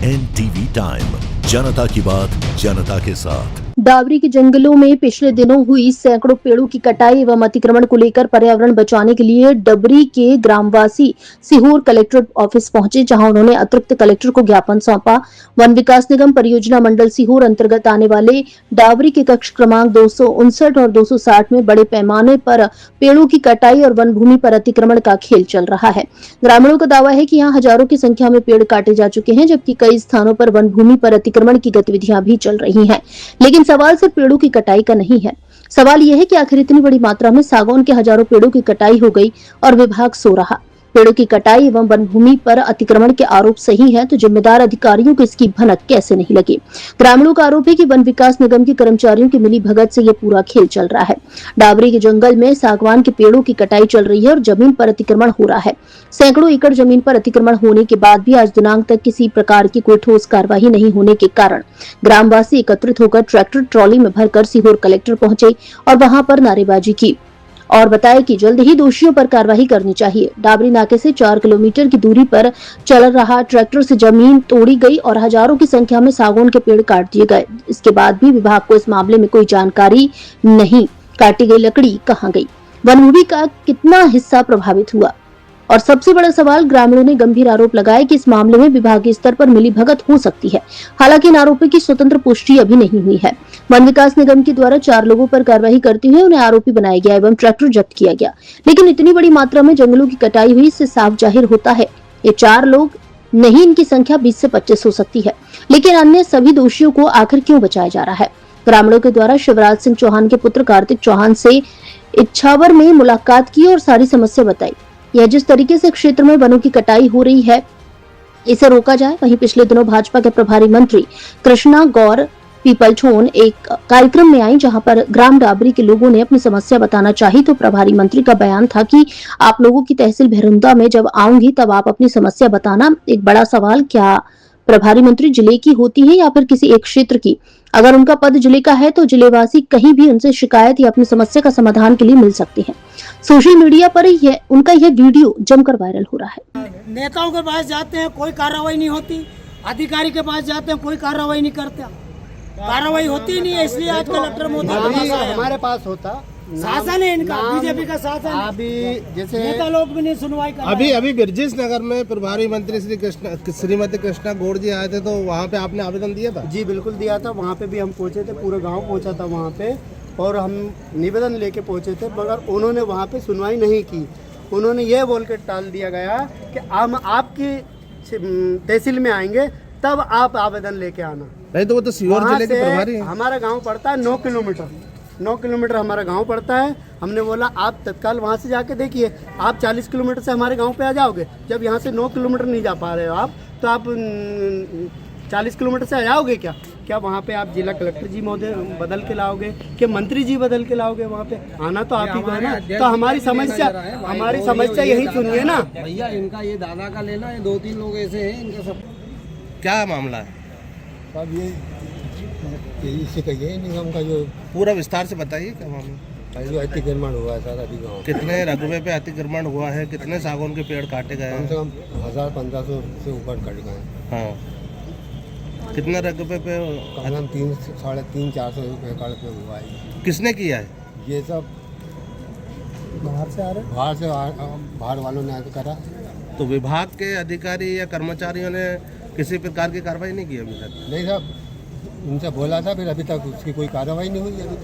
NTV time, जनता की बात जनता के साथ। डावरी के जंगलों में पिछले दिनों हुई सैकड़ों पेड़ों की कटाई एवं अतिक्रमण को लेकर पर्यावरण बचाने के लिए डबरी के ग्रामवासी सीहोर कलेक्ट्रेट ऑफिस पहुंचे, जहां उन्होंने अतिरिक्त कलेक्टर को ज्ञापन सौंपा। वन विकास निगम परियोजना मंडल सीहोर अंतर्गत आने वाले डावरी के कक्ष क्रमांक 259 और 260 में बड़े पैमाने पर पेड़ों की कटाई और वन भूमि पर अतिक्रमण का खेल चल रहा है। ग्रामीणों का दावा है कि यहाँ हजारों की संख्या में पेड़ काटे जा चुके हैं, जबकि कई स्थानों पर वन भूमि पर अतिक्रमण की गतिविधियां भी चल रही हैं। लेकिन सवाल सिर्फ पेड़ों की कटाई का नहीं है। सवाल यह है कि आखिर इतनी बड़ी मात्रा में सागौन के हजारों पेड़ों की कटाई हो गई और विभाग सो रहा। पेड़ों की कटाई एवं वन भूमि पर अतिक्रमण के आरोप सही है तो जिम्मेदार अधिकारियों को इसकी भनक कैसे नहीं लगी। ग्रामीणों का आरोप है कि वन विकास निगम के कर्मचारियों की मिली भगत से ये पूरा खेल चल रहा है। डाबरी के जंगल में सागवान के पेड़ों की कटाई चल रही है और जमीन पर अतिक्रमण हो रहा है। सैकड़ों एकड़ जमीन पर अतिक्रमण होने के बाद भी आज दिनांक तक किसी प्रकार की कोई ठोस कार्रवाई नहीं होने के कारण ग्रामवासी एकत्रित होकर ट्रैक्टर ट्रॉली में भरकर सीहोर कलेक्टर पहुंचे और वहां पर नारेबाजी की और बताया कि जल्द ही दोषियों पर कार्रवाई करनी चाहिए। डाबरी नाके से 4 किलोमीटर की दूरी पर चल रहा ट्रैक्टर से जमीन तोड़ी गई और हजारों की संख्या में सागौन के पेड़ काट दिए गए। इसके बाद भी विभाग को इस मामले में कोई जानकारी नहीं। काटी गई लकड़ी कहाँ गई? वन भूमि का कितना हिस्सा प्रभावित हुआ? और सबसे बड़ा सवाल, ग्रामीणों ने गंभीर आरोप लगाया कि इस मामले में विभागीय स्तर पर मिलीभगत हो सकती है। हालांकि इन आरोपों की स्वतंत्र पुष्टि अभी नहीं हुई है। वन विकास निगम के द्वारा 4 लोगों पर कार्रवाई करते हुए उन्हें आरोपी बनाया गया एवं ट्रैक्टर जब्त किया गया। लेकिन इतनी बड़ी मात्रा में जंगलों की कटाई हुई, इससे साफ जाहिर होता है ये 4 लोग नहीं, इनकी संख्या 20 से 25 हो सकती है। लेकिन अन्य सभी दोषियों को आखिर क्यों बचाया जा रहा है? ग्रामीणों के द्वारा शिवराज सिंह चौहान के पुत्र कार्तिक चौहान से इच्छावर में मुलाकात की और सारी समस्या बताई। यह जिस तरीके से क्षेत्र में वनों की कटाई हो रही है, इसे रोका जाए। वहीं पिछले दिनों भाजपा के प्रभारी मंत्री कृष्णा गौर पीपलछोन एक कार्यक्रम में आई, जहां पर ग्राम डाबरी के लोगों ने अपनी समस्या बताना चाही तो प्रभारी मंत्री का बयान था कि आप लोगों की तहसील भैरुंदा में जब आऊंगी तब आप अपनी समस्या बताना। एक बड़ा सवाल, क्या प्रभारी मंत्री जिले की होती है या फिर किसी एक क्षेत्र की? अगर उनका पद जिले का है तो जिलेवासी कहीं भी उनसे शिकायत या अपनी समस्या का समाधान के लिए मिल सकते हैं। सोशल मीडिया पर उनका यह वीडियो जमकर वायरल हो रहा है। नेताओं के पास जाते हैं, कोई कार्रवाई नहीं होती। अधिकारी के पास जाते हैं, कोई कार्रवाई नहीं करते। कार्रवाई होती नहीं है, इसलिए आज कलेक्टर मोदी हमारे पास होता शासन है इनका, बीजेपी का शासन। अभी जैसे नेता लोग भी नहीं सुनवाई कर अभी बिरजिस नगर में प्रभारी मंत्री श्रीमती कृष्णा गौड़ जी आए थे, तो वहाँ पे आपने आवेदन दिया था? जी बिल्कुल दिया था। वहाँ पे भी हम पहुँचे थे, पूरा गांव पहुँचा था वहाँ पे और हम निवेदन लेके पहुँचे थे, मगर उन्होंने वहाँ पे सुनवाई नहीं की। उन्होंने ये बोल के टाल दिया गया कि हम आपकी तहसील में आएंगे तब आप आवेदन लेके आना। नहीं तो वो तो सीहोर जिले के प्रभारी हैं। हमारा गाँव पड़ता है 9 किलोमीटर हमारा गांव पड़ता है। हमने बोला आप तत्काल वहां से जाके देखिए, आप 40 किलोमीटर से हमारे गांव पे आ जाओगे। जब यहां से 9 किलोमीटर नहीं जा पा रहे हो आप, तो आप 40 किलोमीटर से आ जाओगे क्या? क्या वहां पे आप जिला कलेक्टर जी महोदय बदल के लाओगे, कि मंत्री जी बदल के लाओगे? वहां पे आना तो आप ही को है ना। तो हमारी समस्या यही सुनिए ना भैया। इनका ये दादा का लेना है, 2-3 लोग ऐसे हैं, इनका सब क्या मामला है? अब ये इसी का ये निगम का जो पूरा विस्तार से बताइए क्या मामला। जो अतिक्रमण हुआ है सारा अभी गाँव, कितने रकबे पे अतिक्रमण हुआ है? कितने सागौन के पेड़ काटे गए कम से हैं? कम 1500 से ऊपर कट गए हैं। हाँ, कितने रकबे पे? कम से कम 300-450 एकड़ पे हुआ है। किसने किया है ये सब? बाहर से आ रहे बाहर वालों ने आके करा। तो विभाग के अधिकारी या कर्मचारियों ने किसी प्रकार की कार्रवाई नहीं की अभी तक? नहीं साहब, उनसे बोला था, फिर अभी तक उसकी कोई कार्रवाई नहीं हुई अभी।